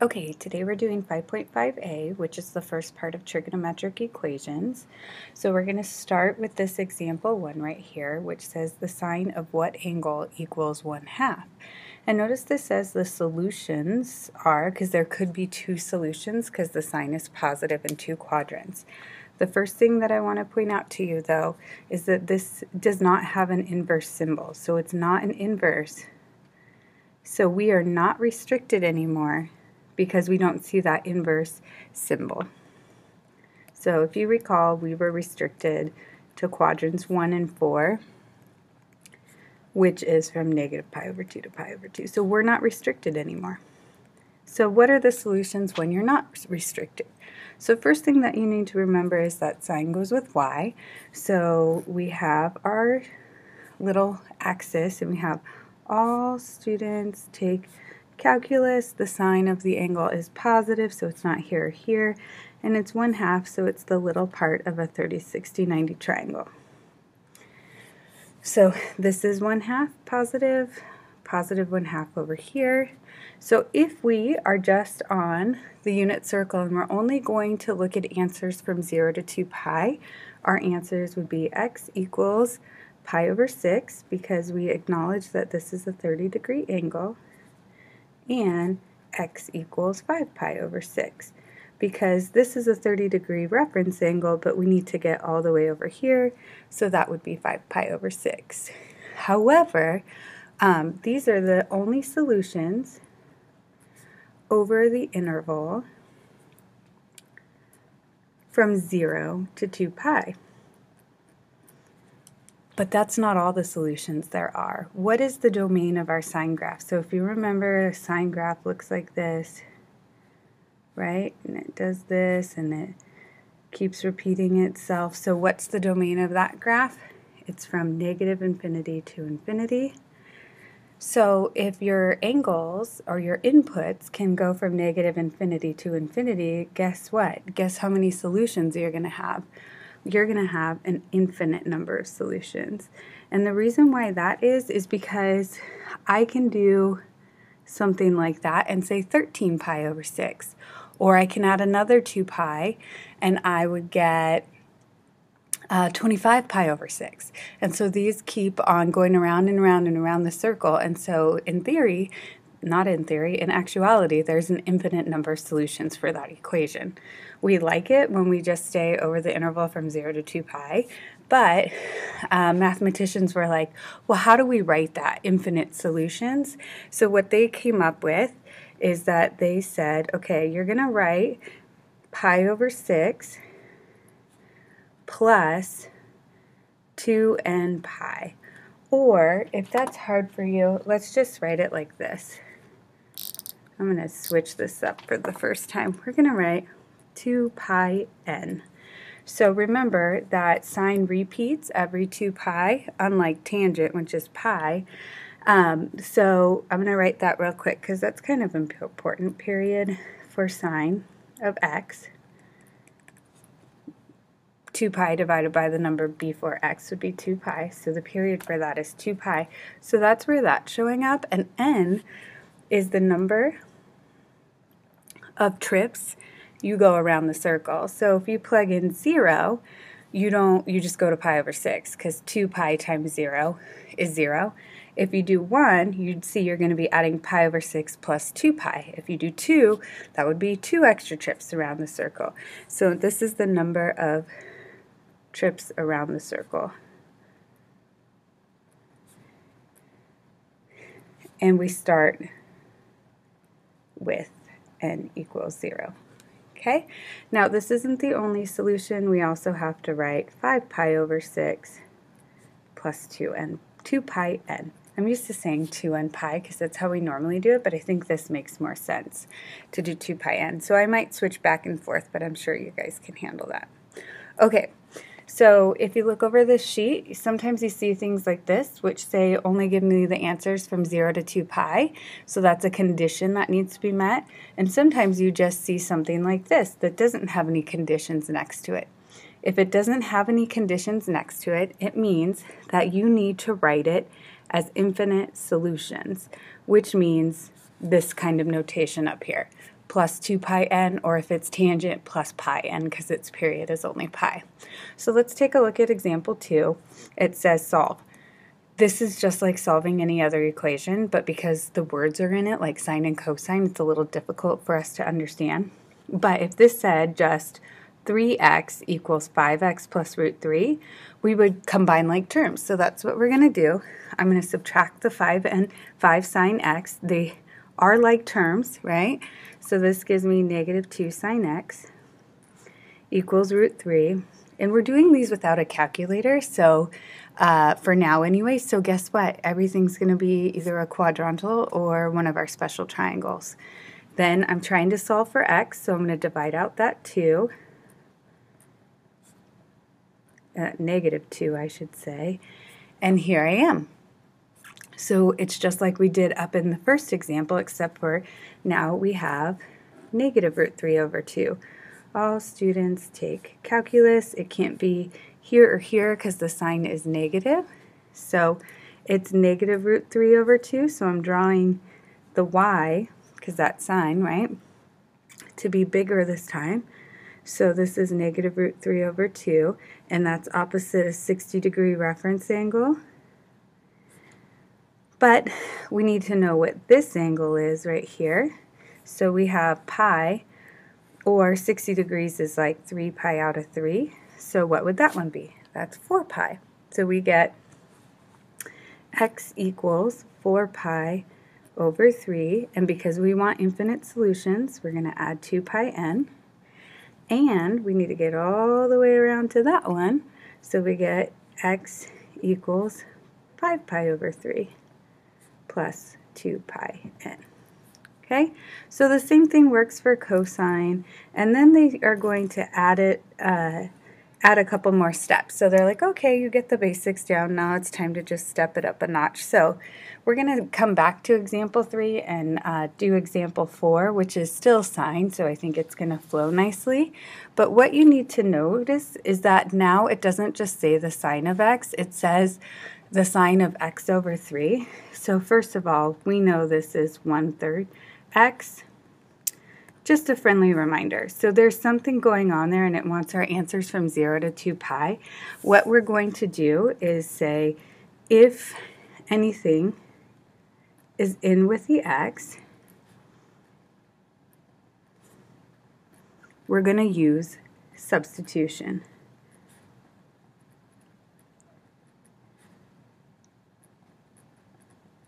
Okay, today we're doing 5.5a, which is the first part of trigonometric equations. So we're going to start with this example 1 right here, which says the sine of what angle equals 1/2. And notice this says the solutions are, because there could be two solutions because the sine is positive in two quadrants. The first thing that I want to point out to you, though, is that this does not have an inverse symbol. So it's not an inverse. So we are not restricted anymore because we don't see that inverse symbol. So if you recall, we were restricted to quadrants 1 and 4, which is from -pi/2 to pi/2. So we're not restricted anymore. So what are the solutions when you're not restricted? So first thing that you need to remember is that sine goes with y. So we have our little axis, and we have all students take calculus. The sine of the angle is positive, so it's not here or here, and it's 1/2, so it's the little part of a 30, 60, 90 triangle. So this is 1/2 positive, positive 1/2 over here. So if we are just on the unit circle and we're only going to look at answers from 0 to 2 pi, our answers would be x equals pi/6, because we acknowledge that this is a 30-degree angle, and x equals 5 pi/6, because this is a 30-degree reference angle, but we need to get all the way over here, so that would be 5 pi/6. However, these are the only solutions over the interval from 0 to 2 pi. But that's not all the solutions there are. What is the domain of our sine graph? So if you remember, a sine graph looks like this, right? And it does this, and it keeps repeating itself. So what's the domain of that graph? It's from -infinity to infinity. So if your angles or your inputs can go from -infinity to infinity, guess what? Guess how many solutions you're going to have? You're going to have an infinite number of solutions. And the reason why that is because I can do something like that and say 13 pi/6. Or I can add another 2 pi and I would get 25 pi/6. And so these keep on going around and around and around the circle. And so in theory, not in theory, in actuality, there's an infinite number of solutions for that equation. We like it when we just stay over the interval from 0 to 2 pi, but mathematicians were like, well, how do we write that, infinite solutions? So what they came up with is that they said, okay, you're going to write pi/6 plus 2n pi. Or if that's hard for you, let's just write it like this. I'm going to switch this up for the first time. We're going to write 2 pi n. So remember that sine repeats every 2 pi, unlike tangent, which is pi. So I'm going to write that real quick because that's kind of important. Period for sine of x. 2 pi divided by the number before x would be 2 pi. So the period for that is 2 pi. So that's where that's showing up. And n is the number of trips you go around the circle. So if you plug in 0, you just go to pi/6, because 2 pi times 0 is 0. If you do 1, you'd see you're going to be adding pi/6 plus 2 pi. If you do 2, that would be 2 extra trips around the circle. So this is the number of trips around the circle. And we start with n equals 0. Okay, now this isn't the only solution. We also have to write 5 pi/6 plus 2 pi n. I'm used to saying 2n pi because that's how we normally do it, but I think this makes more sense to do 2 pi n. So I might switch back and forth, but I'm sure you guys can handle that. Okay. So if you look over this sheet, sometimes you see things like this, which say only give me the answers from 0 to 2 pi. So that's a condition that needs to be met. And sometimes you just see something like this that doesn't have any conditions next to it. If it doesn't have any conditions next to it, it means that you need to write it as infinite solutions, which means this kind of notation up here. plus 2 pi n, or if it's tangent plus pi n because its period is only pi. So let's take a look at example 2. It says solve. This is just like solving any other equation, but because the words are in it, like sine and cosine, it's a little difficult for us to understand. But if this said just 3x equals 5x plus root 3, we would combine like terms. So that's what we're going to do. I'm going to subtract the 5 and 5 sine x. They are like terms, right? So this gives me negative 2 sine x equals root 3. And we're doing these without a calculator, so for now anyway. So guess what? Everything's going to be either a quadrantal or one of our special triangles. Then I'm trying to solve for x, so I'm going to divide out that 2. Negative 2, I should say. And here I am. So it's just like we did up in the first example, except for now we have negative root 3 over 2. All students take calculus. It can't be here or here because the sign is negative. So it's negative root 3 over 2. So I'm drawing the y, because that's sine, right, to be bigger this time. So this is negative root 3 over 2, and that's opposite a 60-degree reference angle. But we need to know what this angle is right here. So we have pi, or 60 degrees is like 3 pi out of 3. So what would that one be? That's 4 pi. So we get x equals 4 pi over 3. And because we want infinite solutions, we're going to add 2 pi n. And we need to get all the way around to that one. So we get x equals 5 pi over 3 plus 2 pi n. Okay, so the same thing works for cosine, and then they are going to add a couple more steps. So they're like, okay, you get the basics down, now it's time to just step it up a notch. So we're going to come back to example 3 and do example 4, which is still sine, so I think it's going to flow nicely. But what you need to notice is that now it doesn't just say the sine of x, it says the sine of x over 3. So first of all, we know this is 1/3 x. Just a friendly reminder. So there's something going on there and it wants our answers from 0 to 2 pi. What we're going to do is say if anything is in with the x, we're going to use substitution.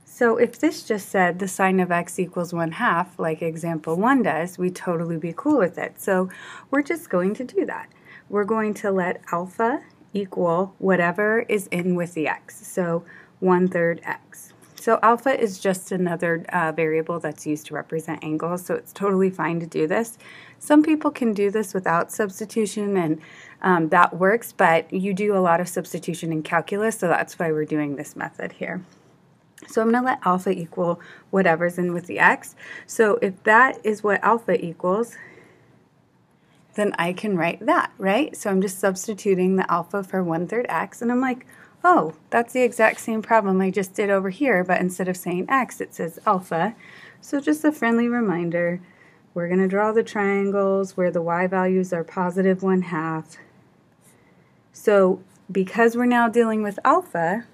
So if this just said the sine of x equals 1/2, like example 1 does, we'd totally be cool with it. So we're just going to do that. We're going to let alpha equal whatever is in with the x, so 1/3 x. So alpha is just another variable that's used to represent angles, so it's totally fine to do this. Some people can do this without substitution, and that works, but you do a lot of substitution in calculus, so that's why we're doing this method here. So I'm going to let alpha equal whatever's in with the x. So if that is what alpha equals, then I can write that, right? So I'm just substituting the alpha for 1/3 x, and I'm like, oh, that's the exact same problem I just did over here, but instead of saying x, it says alpha. So just a friendly reminder, we're going to draw the triangles where the y values are positive 1/2. So because we're now dealing with alpha,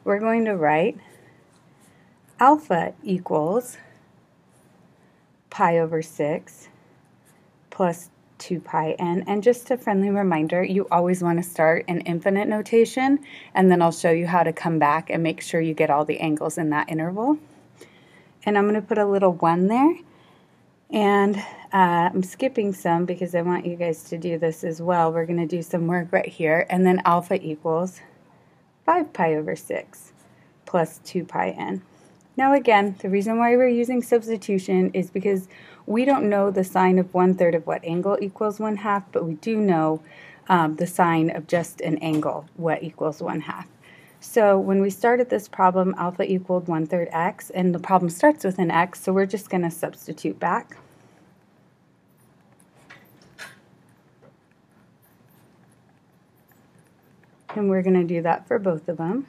we're going to write alpha equals pi over 6 plus 2 pi n. And just a friendly reminder, you always want to start in infinite notation, and then I'll show you how to come back and make sure you get all the angles in that interval. And I'm going to put a little 1 there, and I'm skipping some because I want you guys to do this as well. We're going to do some work right here, and then alpha equals 5 pi over 6 plus 2 pi n. Now again, the reason why we're using substitution is because we don't know the sine of 1/3 of what angle equals 1/2, but we do know the sine of just an angle, what equals 1/2. So when we started this problem, alpha equaled 1/3 x, and the problem starts with an x, so we're just going to substitute back. And we're going to do that for both of them.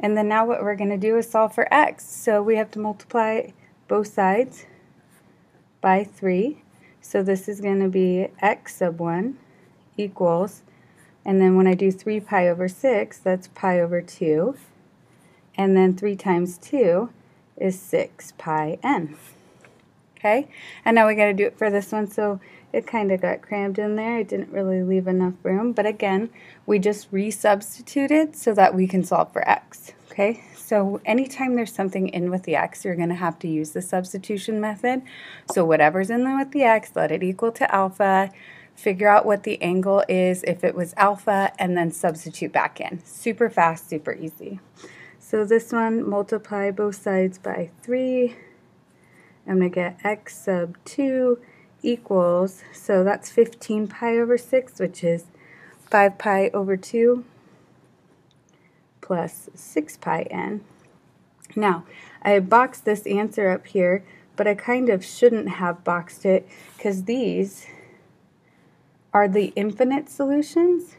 And then now what we're going to do is solve for x. So we have to multiply both sides by 3. So this is going to be x sub 1 equals, and then when I do 3 pi over 6, that's pi over 2. And then 3 times 2 is 6 pi n. Okay, and now we got to do it for this one, so it kind of got crammed in there. It didn't really leave enough room, but again, we just resubstituted so that we can solve for x. Okay, so anytime there's something in with the x, you're going to have to use the substitution method. So whatever's in there with the x, let it equal to alpha, figure out what the angle is if it was alpha, and then substitute back in. Super fast, super easy. So this one, multiply both sides by 3. I'm going to get x sub 2 equals, so that's 15 pi over 6, which is 5 pi over 2 plus 6 pi n. Now, I boxed this answer up here, but I kind of shouldn't have boxed it because these are the infinite solutions.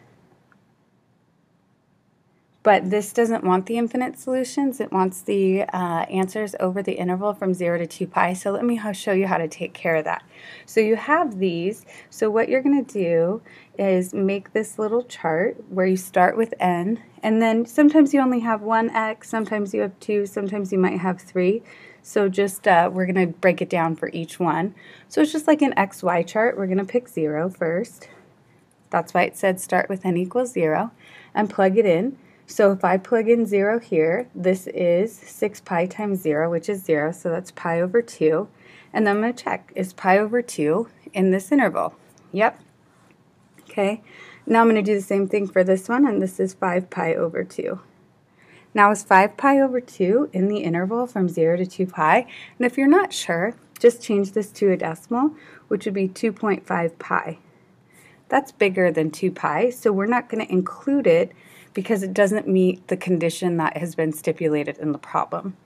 But this doesn't want the infinite solutions. It wants the answers over the interval from 0 to 2 pi. So let me show you how to take care of that. So you have these. So what you're going to do is make this little chart where you start with n. And then sometimes you only have one x, sometimes you have 2, sometimes you might have 3. So just we're going to break it down for each one. So it's just like an xy chart. We're going to pick 0 first. That's why it said start with n equals 0. And plug it in. So if I plug in 0 here, this is 6 pi times 0, which is 0, so that's pi over 2. And then I'm going to check, is pi over 2 in this interval? Yep. Okay, now I'm going to do the same thing for this one, and this is 5 pi over 2. Now is 5 pi over 2 in the interval from 0 to 2 pi? And if you're not sure, just change this to a decimal, which would be 2.5 pi. That's bigger than 2 pi, so we're not going to include it because it doesn't meet the condition that has been stipulated in the problem.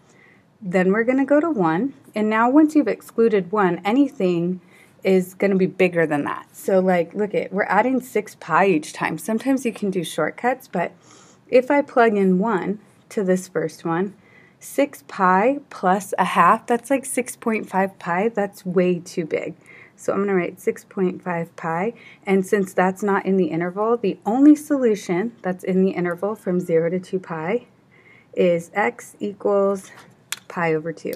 Then we're going to go to 1, and now once you've excluded 1, anything is going to be bigger than that. So like, look at, we're adding 6 pi each time. Sometimes you can do shortcuts, but if I plug in 1 to this first one, 6 pi plus a half, that's like 6.5 pi. That's way too big. So I'm going to write 6.5 pi, and since that's not in the interval, the only solution that's in the interval from 0 to 2 pi is x equals pi over 2.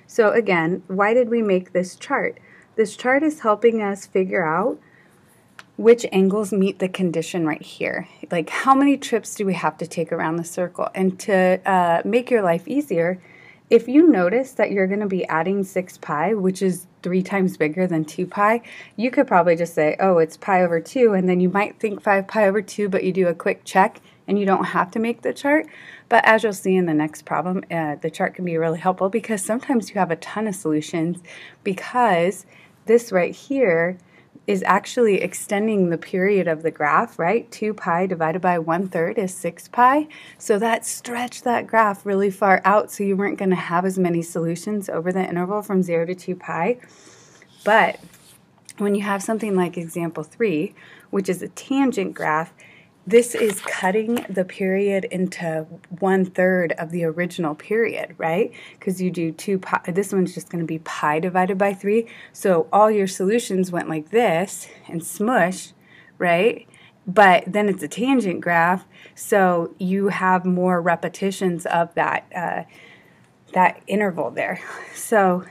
So again, why did we make this chart? This chart is helping us figure out which angles meet the condition right here. Like, how many trips do we have to take around the circle? And to make your life easier, if you notice that you're going to be adding 6 pi, which is 3 times bigger than 2 pi, you could probably just say, oh, it's pi over 2, and then you might think 5 pi over 2, but you do a quick check, and you don't have to make the chart. But as you'll see in the next problem, the chart can be really helpful because sometimes you have a ton of solutions because this right here is actually extending the period of the graph, right? 2 pi divided by 1/3 is 6 pi. So that stretched that graph really far out, so you weren't going to have as many solutions over the interval from 0 to 2 pi. But when you have something like example 3, which is a tangent graph, this is cutting the period into 1/3 of the original period, right? Because you do 2 pi, this one's just going to be pi divided by 3. So all your solutions went like this and smush, right? But then it's a tangent graph, so you have more repetitions of that, that interval there. So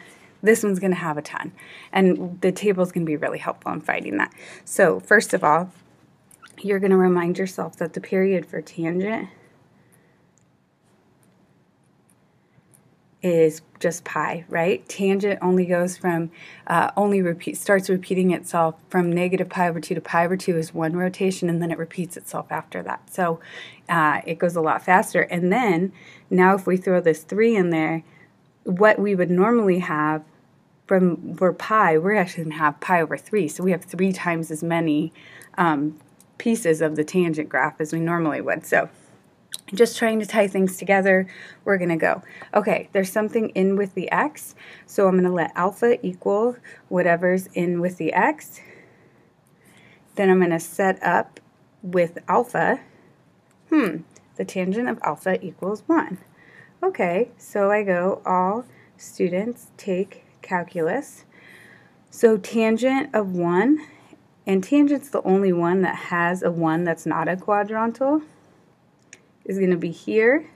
this one's going to have a ton. And the table is going to be really helpful in finding that. So first of all, you're going to remind yourself that the period for tangent is just pi, right? Tangent only goes from, starts repeating itself from negative pi over 2 to pi over 2 is one rotation, and then it repeats itself after that. So it goes a lot faster. And then now if we throw this 3 in there, what we would normally have for pi, we're actually going to have pi over 3. So we have 3 times as many pieces of the tangent graph as we normally would. So just trying to tie things together, we're going to go. Okay, there's something in with the x, so I'm going to let alpha equal whatever's in with the x. Then I'm going to set up with alpha. the tangent of alpha equals 1. Okay, so I go, all students take calculus. So tangent of 1, and tangent's the only one that has a 1 that's not a quadrantal, is going to be here,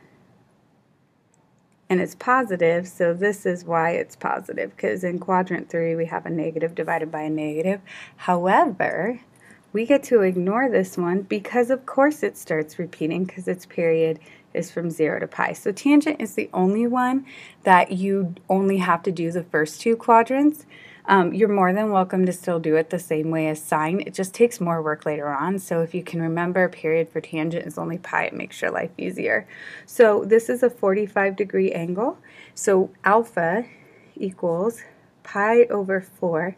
and it's positive, so this is why it's positive, because in quadrant 3 we have a negative divided by a negative. However, we get to ignore this one because of course it starts repeating because its period is from 0 to pi. So tangent is the only one that you only have to do the first two quadrants. You're more than welcome to still do it the same way as sine. It just takes more work later on. So if you can remember, period for tangent is only pi. It makes your life easier. So this is a 45-degree angle. So alpha equals pi over 4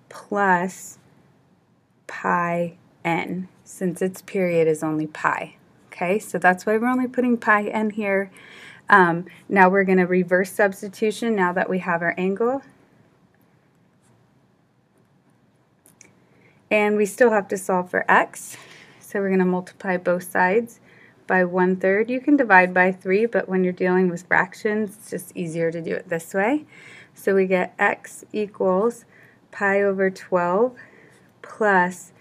plus pi n, since its period is only pi. Okay, so that's why we're only putting pi n here. Now we're going to reverse substitution now that we have our angle. And we still have to solve for x. So we're going to multiply both sides by 1/3. You can divide by 3, but when you're dealing with fractions, it's just easier to do it this way. So we get x equals pi over 12 plus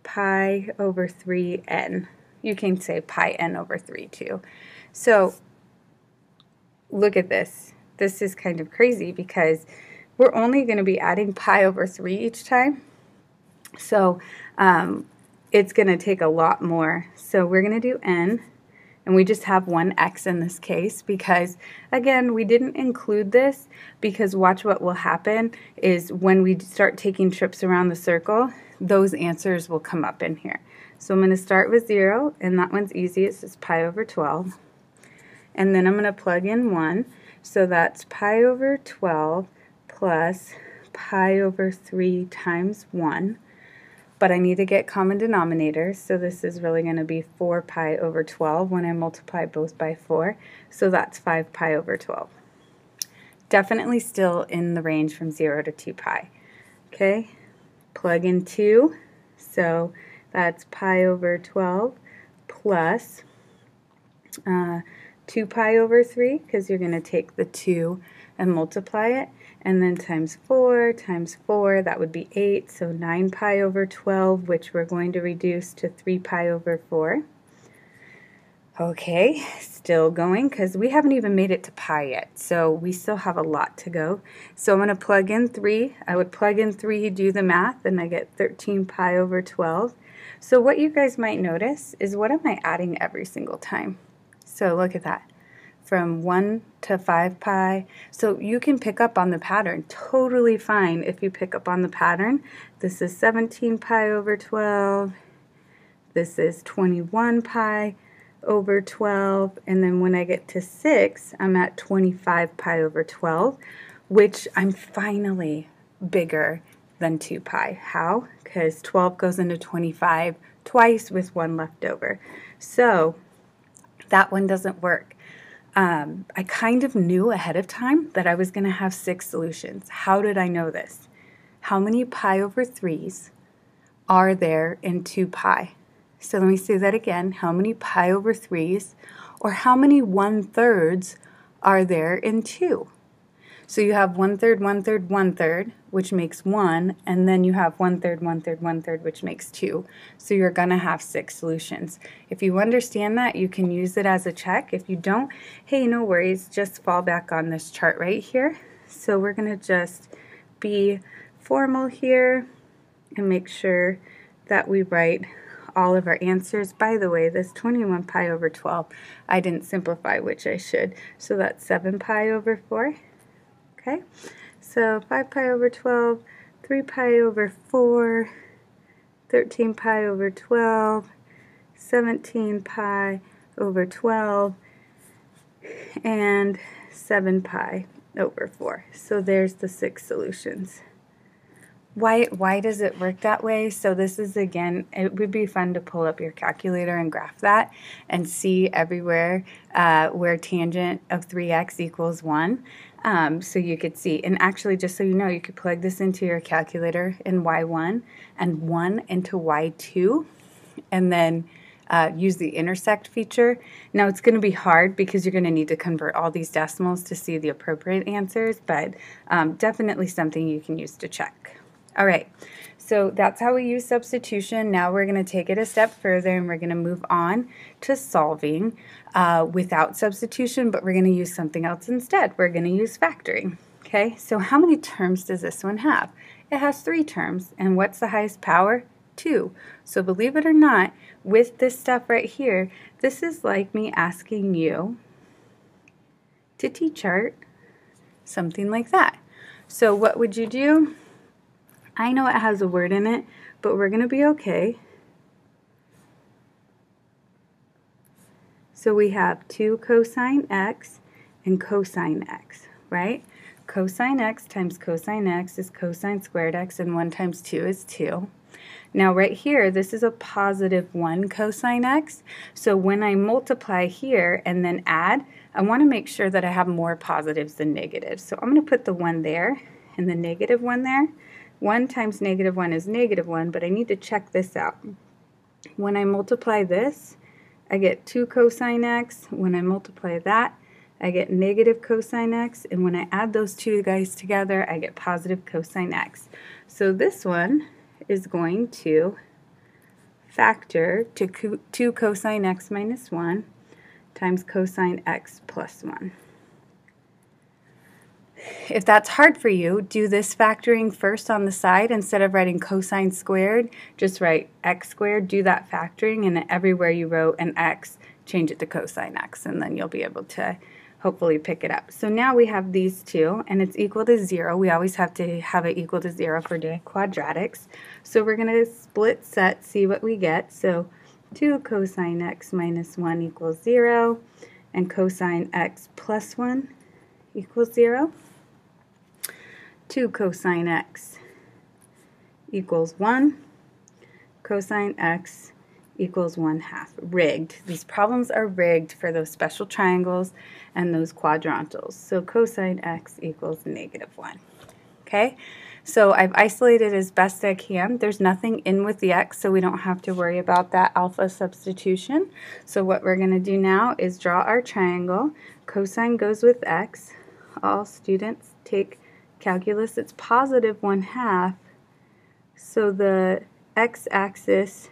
pi over 3n. You can say pi n over 3 too. So look at this. This is kind of crazy because we're only going to be adding pi over 3 each time. So it's going to take a lot more. So we're going to do n, and we just have one x in this case because, again, we didn't include this because watch what will happen is when we start taking trips around the circle, those answers will come up in here. So I'm going to start with 0, and that one's easy. It's just pi over 12. And then I'm going to plug in 1. So that's pi over 12 plus pi over 3 times 1. But I need to get common denominators, so this is really going to be 4 pi over 12 when I multiply both by 4. So that's 5 pi over 12. Definitely still in the range from 0 to 2 pi. Okay, plug in 2. So that's pi over 12 plus 2 pi over 3, because you're going to take the 2 and multiply it, and then times 4, that would be 8, so 9 pi over 12, which we're going to reduce to 3 pi over 4. Okay, still going, because we haven't even made it to pi yet, so we still have a lot to go. So I'm going to plug in 3. I would plug in 3, do the math, and I get 13 pi over 12. So what you guys might notice is, what am I adding every single time? So look at that. From 1 to 5 pi. So you can pick up on the pattern. Totally fine if you pick up on the pattern. This is 17 pi over 12. This is 21 pi over 12. And then when I get to 6, I'm at 25 pi over 12, which I'm finally bigger than 2 pi. How? Because 12 goes into 25 twice with 1 left over. So that one doesn't work. I kind of knew ahead of time that I was going to have 6 solutions. How did I know this? How many pi over 3s are there in 2 pi? So let me say that again. How many pi over 3s, or how many 1/3s are there in 2? So you have 1/3, 1/3, 1/3, which makes 1, and then you have 1/3, 1/3, 1/3, which makes 2. So you're going to have 6 solutions. If you understand that, you can use it as a check. If you don't, hey, no worries, just fall back on this chart right here. So we're going to just be formal here and make sure that we write all of our answers. By the way, this 21 pi over 12, I didn't simplify, which I should. So that's 7 pi over 4. Okay, so 5 pi over 12, 3 pi over 4, 13 pi over 12, 17 pi over 12, and 7 pi over 4. So there's the 6 solutions. Why does it work that way? So this is, again, it would be fun to pull up your calculator and graph that and see everywhere where tangent of 3x equals 1. So you could see, and actually, just so you know, you could plug this into your calculator in y1 and 1 into y2, and then use the intersect feature. Now it's going to be hard because you're going to need to convert all these decimals to see the appropriate answers, but definitely something you can use to check. All right, so that's how we use substitution. Now we're going to take it a step further and we're going to move on to solving without substitution, but we're going to use something else instead. We're going to use factoring. Okay, so how many terms does this one have? It has 3 terms, and what's the highest power? 2. So believe it or not, with this stuff right here, this is like me asking you to t-chart something like that. So what would you do? I know it has a word in it, but we're going to be okay. So we have 2 cosine x and cosine x, right? Cosine x times cosine x is cosine squared x, and 1 times 2 is 2. Now right here, this is a positive 1 cosine x, so when I multiply here and then add, I want to make sure that I have more positives than negatives. So I'm going to put the 1 there and the negative 1 there. 1 times negative 1 is negative 1, but I need to check this out. When I multiply this, I get 2 cosine x. When I multiply that, I get negative cosine x, and when I add those two guys together, I get positive cosine x. So this one is going to factor to 2 cosine x minus 1 times cosine x plus 1. If that's hard for you, do this factoring first on the side. Instead of writing cosine squared, just write x squared. Do that factoring, and everywhere you wrote an x, change it to cosine x, and then you'll be able to hopefully pick it up. So now we have these two, and it's equal to 0. We always have to have it equal to 0 for doing quadratics. So we're going to split set, see what we get. So 2 cosine x minus 1 equals 0, and cosine x plus 1 equals 0. 2 cosine x equals 1. Cosine x equals 1/2. Rigged. These problems are rigged for those special triangles and those quadrantals. So cosine x equals negative 1. Okay? So I've isolated as best I can. There's nothing in with the x, so we don't have to worry about that alpha substitution. So what we're going to do now is draw our triangle. Cosine goes with x. All students take calculus. It's positive 1/2. So the x-axis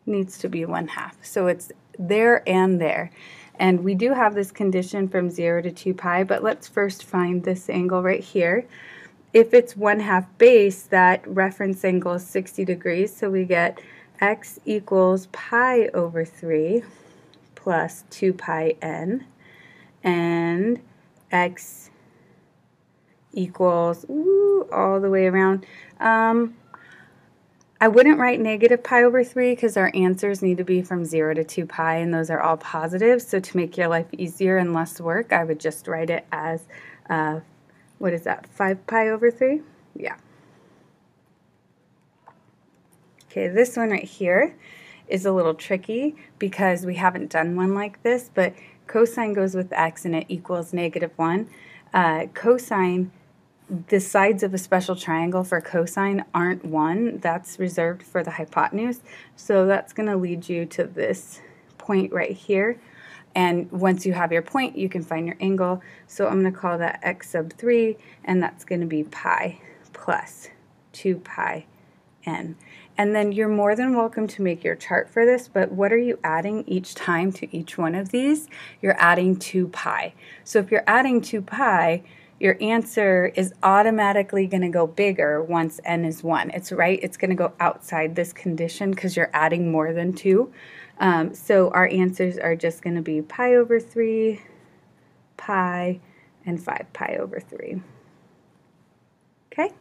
needs to be 1/2. So it's there and there. And we do have this condition from 0 to 2 pi, but let's first find this angle right here. If it's 1/2 base, that reference angle is 60 degrees, so we get x equals pi over 3 plus 2 pi n, and x equals all the way around. I wouldn't write negative pi over 3 because our answers need to be from 0 to 2 pi, and those are all positives. So to make your life easier and less work, I would just write it as, what is that, 5 pi over 3? Yeah. Okay, this one right here is a little tricky because we haven't done one like this, but cosine goes with x and it equals negative 1. Cosine, the sides of a special triangle for cosine aren't 1. That's reserved for the hypotenuse. So that's going to lead you to this point right here. And once you have your point, you can find your angle. So I'm going to call that x sub 3, and that's going to be pi plus 2 pi n. And then you're more than welcome to make your chart for this, but what are you adding each time to each one of these? You're adding 2 pi. So if you're adding 2 pi, your answer is automatically going to go bigger once n is 1. It's right, it's going to go outside this condition because you're adding more than 2. So our answers are just going to be pi over 3, pi, and 5 pi over 3. Okay,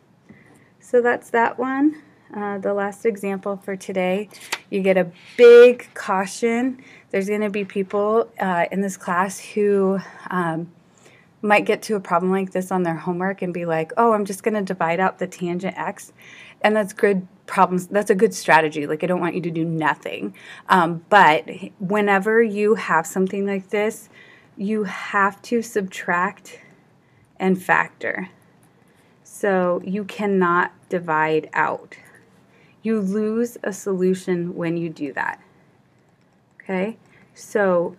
so that's that one. The last example for today, you get a big caution. There's going to be people in this class who might get to a problem like this on their homework and be like, oh, I'm just going to divide out the tangent x. And that's good problems. That's a good strategy. Like, I don't want you to do nothing. But whenever you have something like this, you have to subtract and factor. So you cannot divide out. You lose a solution when you do that. Okay, so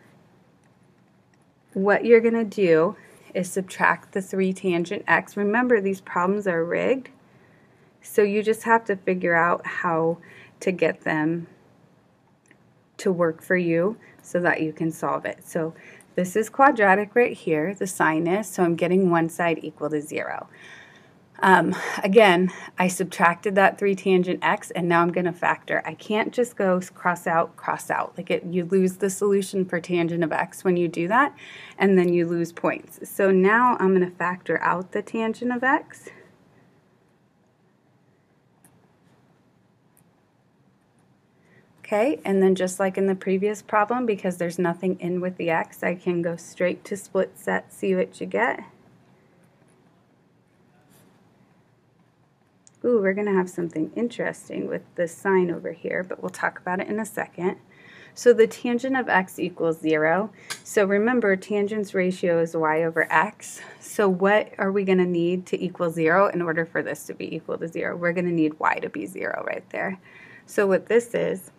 what you're going to do is subtract the 3 tangent x. Remember, these problems are rigged, so you just have to figure out how to get them to work for you so that you can solve it. So this is quadratic right here, the sign is, so I'm getting one side equal to 0. Again, I subtracted that 3 tangent x, and now I'm going to factor. I can't just go cross out, like you lose the solution for tangent of x when you do that, and then you lose points. So now I'm going to factor out the tangent of x. Okay, and then just like in the previous problem, because there's nothing in with the x, I can go straight to split set, see what you get. Ooh, we're going to have something interesting with this sign over here, but we'll talk about it in a second. So the tangent of x equals 0. So remember, tangent's ratio is y over x. So what are we going to need to equal 0 in order for this to be equal to 0? We're going to need y to be 0 right there. So what this is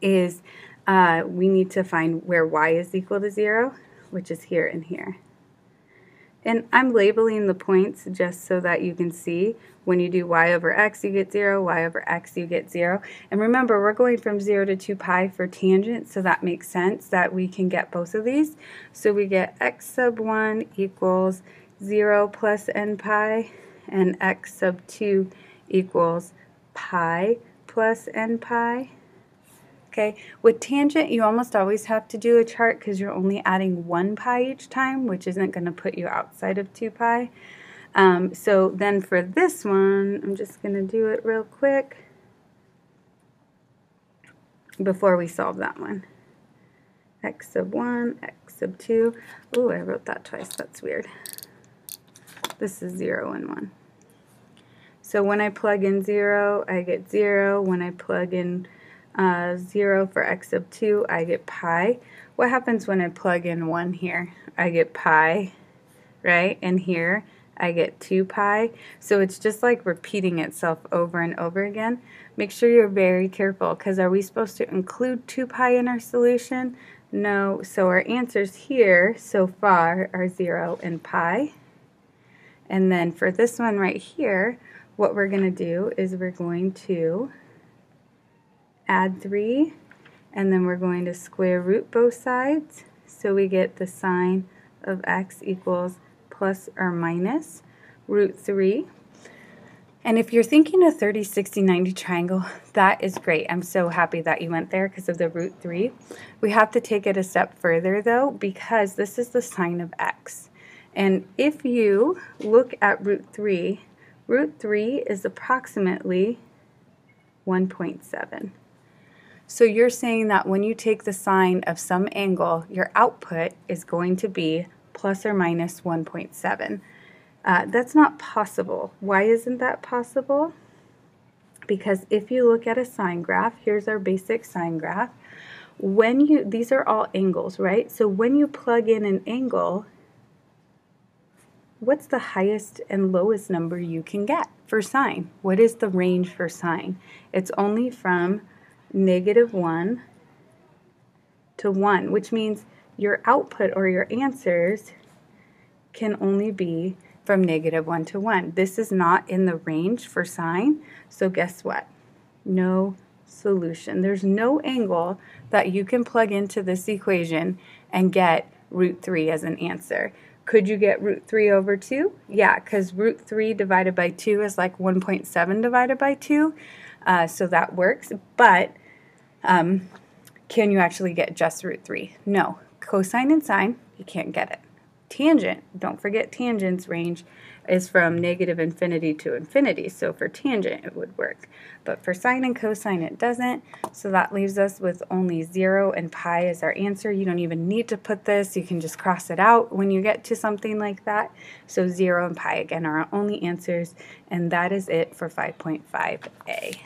we need to find where y is equal to 0, which is here and here. And I'm labeling the points just so that you can see when you do y over x you get 0, y over x you get 0. And remember, we're going from 0 to 2 pi for tangent, so that makes sense that we can get both of these. So we get x sub 1 equals 0 plus n pi, and x sub 2 equals pi plus n pi. Okay, with tangent, you almost always have to do a chart because you're only adding 1 pi each time, which isn't going to put you outside of 2 pi. So then for this one, I'm just going to do it real quick before we solve that one. X sub 1, x sub 2. Ooh, I wrote that twice. That's weird. This is 0 and 1. So when I plug in 0, I get 0. When I plug in 0 for x sub 2, I get pi. What happens when I plug in 1 here? I get pi, right? And here I get 2 pi. So it's just like repeating itself over and over again. Make sure you're very careful, because are we supposed to include 2 pi in our solution? No. So our answers here so far are 0 and pi. And then for this one right here, what we're going to do is we're going to add 3, and then we're going to square root both sides, so we get the sine of x equals plus or minus root 3. And if you're thinking a 30, 60, 90 triangle, that is great. I'm so happy that you went there because of the root 3. We have to take it a step further though, because this is the sine of x. And if you look at root 3 is approximately 1.7. So you're saying that when you take the sine of some angle, your output is going to be plus or minus 1.7. That's not possible. Why isn't that possible? Because if you look at a sine graph, here's our basic sine graph. These are all angles, right? So when you plug in an angle, what's the highest and lowest number you can get for sine? What is the range for sine? It's only from -1 to 1, which means your output or your answers can only be from -1 to 1. This is not in the range for sine, so guess what? No solution. There's no angle that you can plug into this equation and get root 3 as an answer. Could you get root 3 over 2? Yeah, because root 3 divided by 2 is like 1.7 divided by 2, so that works. But can you actually get just root 3? No. Cosine and sine, you can't get it. Tangent, don't forget tangent's range is from -infinity to infinity, so for tangent it would work. But for sine and cosine it doesn't, so that leaves us with only 0 and pi as our answer. You don't even need to put this, you can just cross it out when you get to something like that. So 0 and pi again are our only answers, and that is it for 5.5a.